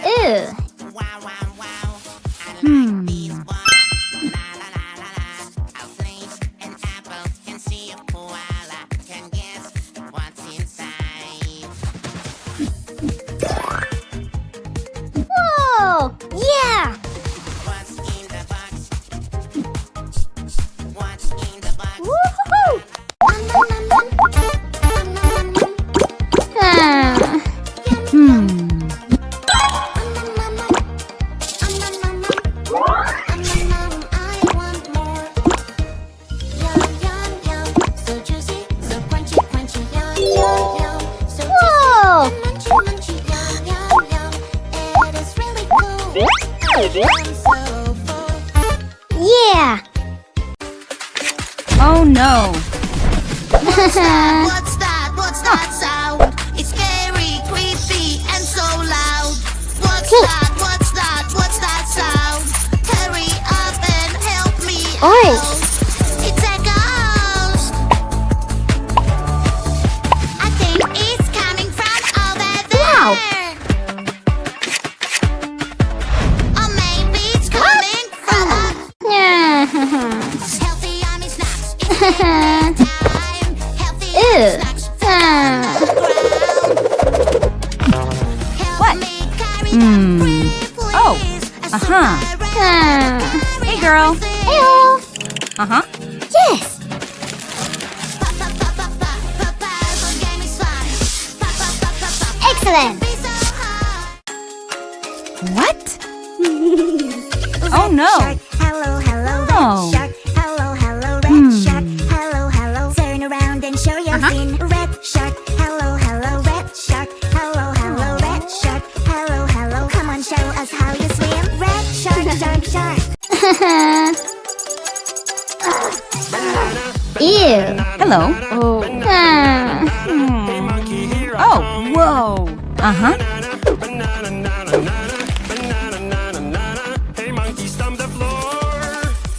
Ew. Whoa! Yeah! Woohoo! Whoa! Yeah! Oh no! What's that? What's that sound? It's scary, creepy, and so loud. What's that? What's that? What's that sound? Hurry up and help me Orange. out. It's a ghost. I think it's coming from over there. Wow. Or maybe it's coming from up. Healthy yummy snacks. It's dinner time. Healthy Ew. yummy snacks. What? Oh, uh-huh. Hey girl. Heyo. Uh-huh. Yes! Excellent! What? Oh no! Hello, hello, Oh. red shark. Hello, hello, red shark. Hello, hello. Turn around and show your fin. Red shark. Hello, hello, red shark. Hello, hello, red shark. Hello, hello. Come on, show us how you swim. Red shark, shark, shark. Ew! Hello. Oh. Oh, whoa. Uh-huh. Hey monkey, stomp the floor.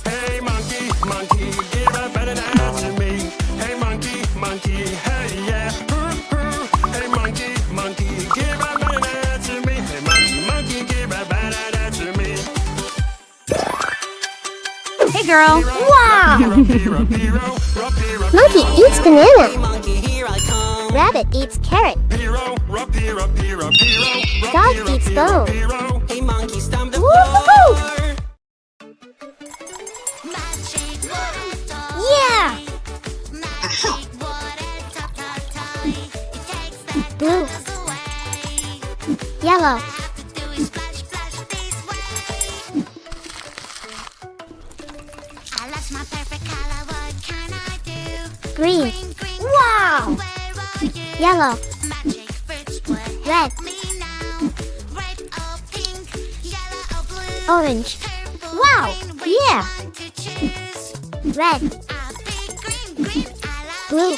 Hey monkey, monkey, give a banana to me. Hey monkey, monkey, hey yeah. Hey monkey, monkey, give a banana to me. Hey monkey, monkey, give a banana to me. Hey girl. Wow! Monkey eats banana. Rabbit eats carrot. Dog eats bone. Hey monkey, stomp the Woohoo! floor. Yeah! Blue. Yellow. Green. Wow! Yellow. Red. Orange. Wow! Yeah! Red. Blue.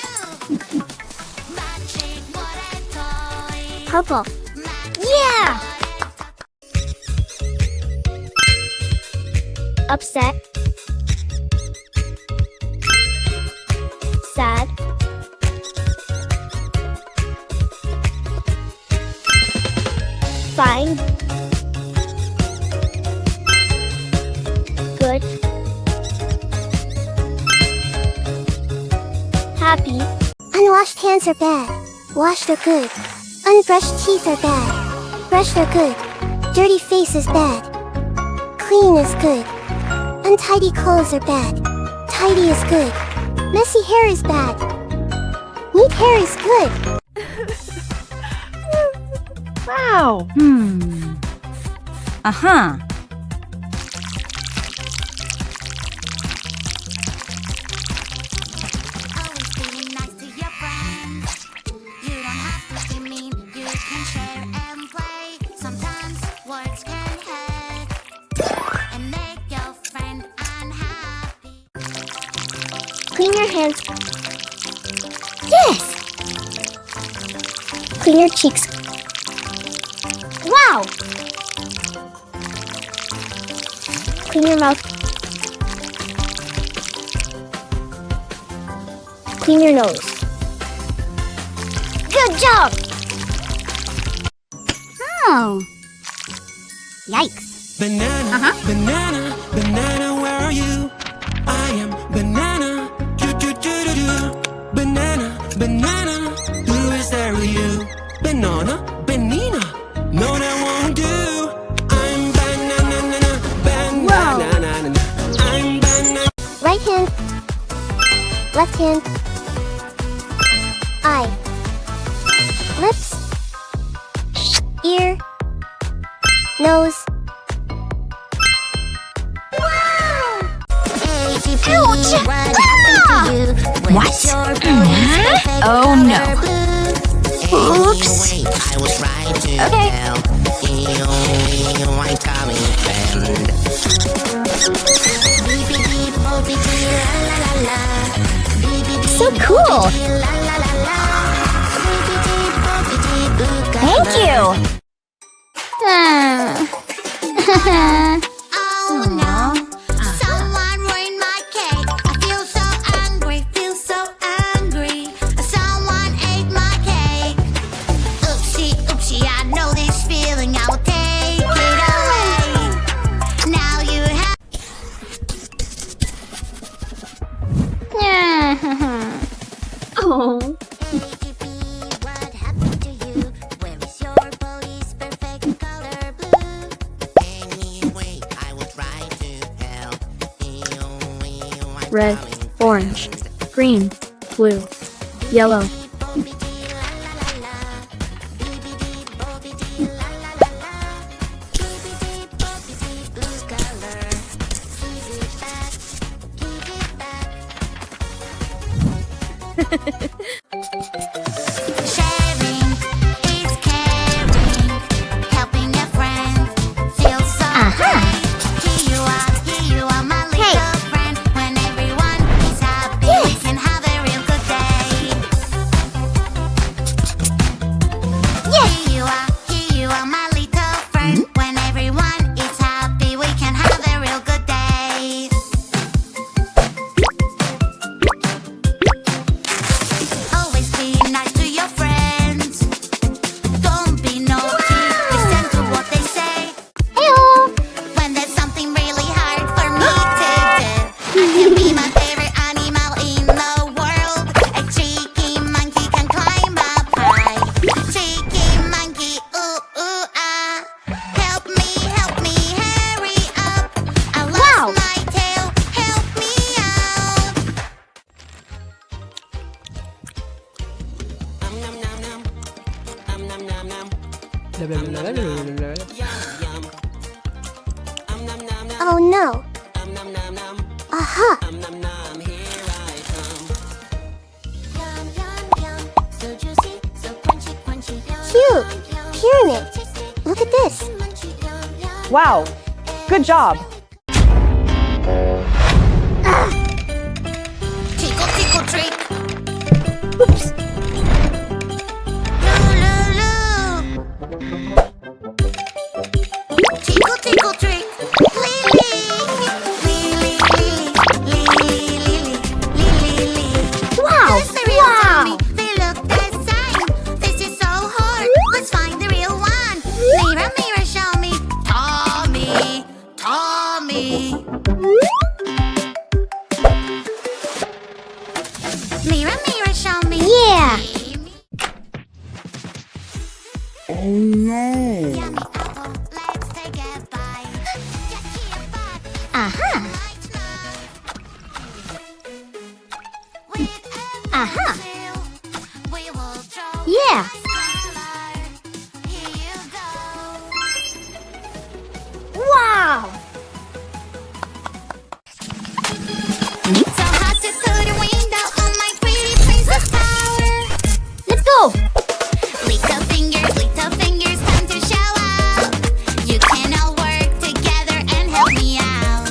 Purple. Yeah! Upset. Sad. Fine. Good. Happy. Unwashed hands are bad. Washed are good. Unbrushed teeth are bad. Brushed are good. Dirty face is bad. Clean is good. Untidy clothes are bad. Tidy is good. Messy hair is bad. Neat hair is good. Wow. Uh-huh. Always being nice to your friends. You don't have to be mean. You can share and play. Sometimes words can hurt and make your friend unhappy. Clean your hands. Yes! Clean your cheeks. Wow! Clean your mouth. Clean your nose. Good job! Oh. Yikes. Banana, banana, banana, where are you? I am banana. Do, do, do, do, do. Banana, banana, who is there with you? Banana, banana, no, that won't do. I'm banana, banana, I'm banana. Right hand. Left hand. Eye. Lips. Ear. Nose. Ouch! What? Oh no. Oops. I was trying to Okay. tell you I'm coming friend. So cool. Thank you. Oh no. Someone ruined my cake. I feel so angry, Someone ate my cake. Oopsie, oopsie, I know this feeling. I will take it away. Now you have. Oh. What happened to you? Where is your police perfect color blue? Anyway, I will try to tell you I'm Red, coming orange, green, blue, yellow. Sharing is caring, helping a friend feels so great. Here you are, my little friend. When everyone is happy, we can have a real good day. Here you are, my little friend. When everyone is happy, we can have a real good day. Always be nice to your friends. Don't be naughty. Listen to what they say. When there's something really hard for me to do, I can be my favorite animal in the world. A cheeky monkey can climb up high. Cheeky monkey, ooh ooh ah. Help me, hurry up. I lost my tail. Help me out. Nom nom nom nom nom nom nom. Yum yum. Nom nom nom Oh no. nom nom nom. Aha. Nom nom. Here I come. Yum yum yum. So juicy, so crunchy crunchy. Cute. Pyramid. Look at this. Wow. Good job. Tickle tickle trick. Oops. Tickle tickle trick. Wow. Who's the real Tommy? They look the same. This is so hard. Let's find the real one. Mirror, mirror, show me. Tommy, Tommy. Mirror, mirror, show me. Yeah. Yummy apple, let's take a bite. Jackie a bite. Aha. Right now. With a Aha. pencil, we will draw Yeah. a color. Here you go. Wow. So hot to through the window on my pretty princess tower. Let's go. Little fingers, time to show out. You can all work together and help me out.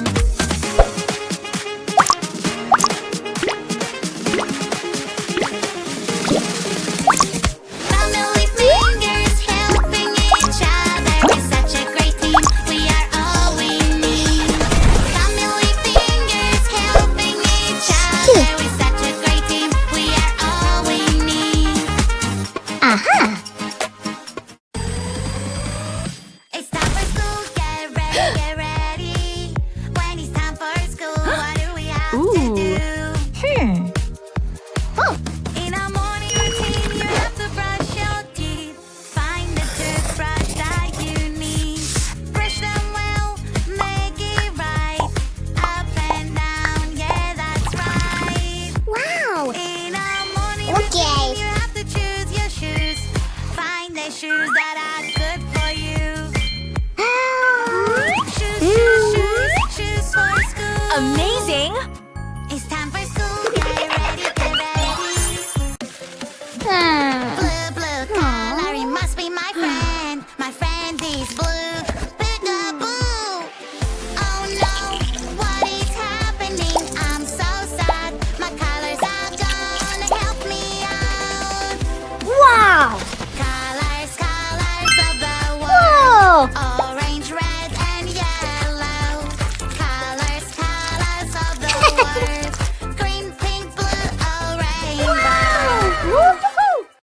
shoes that are good for you. Shoes for school. Amazing! It's time for school. Get ready, get ready.